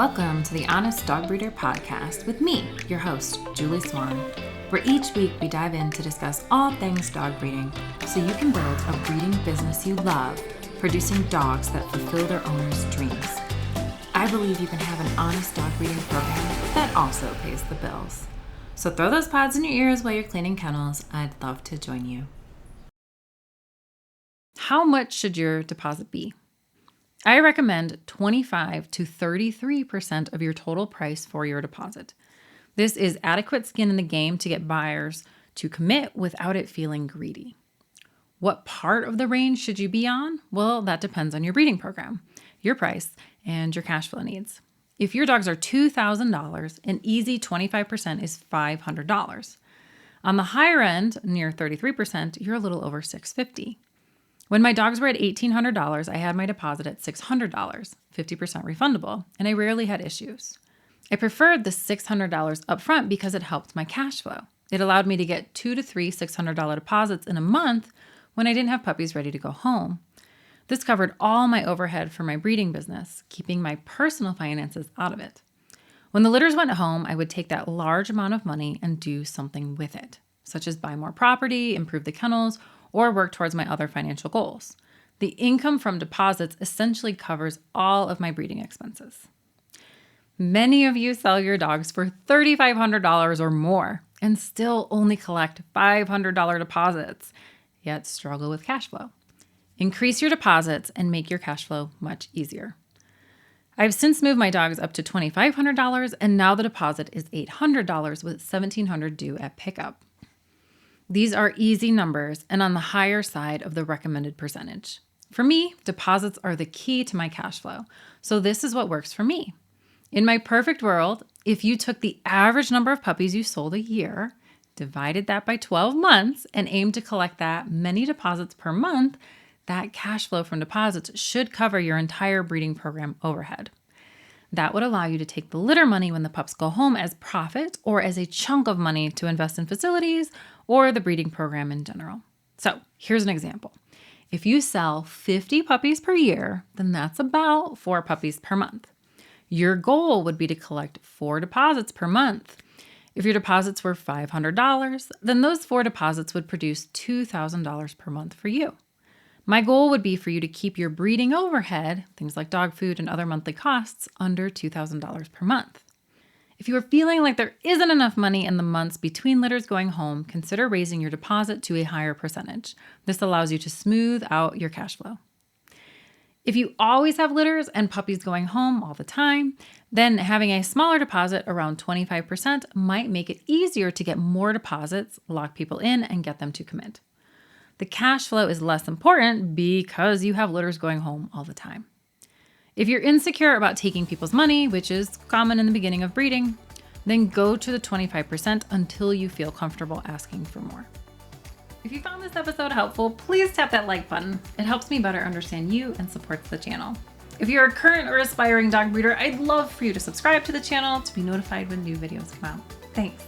Welcome to the Honest Dog Breeder Podcast with me, your host, Julie Swan, where each week we dive in to discuss all things dog breeding so you can build a breeding business you love, producing dogs that fulfill their owners' dreams. I believe you can have an honest dog breeding program that also pays the bills. So throw those pods in your ears while you're cleaning kennels. I'd love to join you. How much should your deposit be? I recommend 25 to 33% of your total price for your deposit. This is adequate skin in the game to get buyers to commit without it feeling greedy. What part of the range should you be on? Well, that depends on your breeding program, your price, and your cash flow needs. If your dogs are $2,000, an easy 25% is $500. On the higher end, near 33%, you're a little over $650. When my dogs were at $1,800, I had my deposit at $600, 50% refundable, and I rarely had issues. I preferred the $600 upfront because it helped my cash flow. It allowed me to get 2 to 3 $600 deposits in a month when I didn't have puppies ready to go home. This covered all my overhead for my breeding business, keeping my personal finances out of it. When the litters went home, I would take that large amount of money and do something with it, such as buy more property, improve the kennels, or work towards my other financial goals. The income from deposits essentially covers all of my breeding expenses. Many of you sell your dogs for $3,500 or more and still only collect $500 deposits, yet struggle with cash flow. Increase your deposits and make your cash flow much easier. I've since moved my dogs up to $2,500, and now the deposit is $800 with $1,700 due at pickup. These are easy numbers and on the higher side of the recommended percentage. For me, deposits are the key to my cash flow, so this is what works for me. In my perfect world, if you took the average number of puppies you sold a year, divided that by 12 months, and aimed to collect that many deposits per month, that cash flow from deposits should cover your entire breeding program overhead. That would allow you to take the litter money when the pups go home as profit or as a chunk of money to invest in facilities or the breeding program in general. So here's an example. If you sell 50 puppies per year, then that's about 4 puppies per month. Your goal would be to collect 4 deposits per month. If your deposits were $500, then those 4 deposits would produce $2,000 per month for you. My goal would be for you to keep your breeding overhead, things like dog food and other monthly costs, under $2,000 per month. If you are feeling like there isn't enough money in the months between litters going home, consider raising your deposit to a higher percentage. This allows you to smooth out your cash flow. If you always have litters and puppies going home all the time, then having a smaller deposit around 25% might make it easier to get more deposits, lock people in, and get them to commit. The cash flow is less important because you have litters going home all the time. If you're insecure about taking people's money, which is common in the beginning of breeding, then go to the 25% until you feel comfortable asking for more. If you found this episode helpful, please tap that like button. It helps me better understand you and supports the channel. If you're a current or aspiring dog breeder, I'd love for you to subscribe to the channel to be notified when new videos come out. Thanks.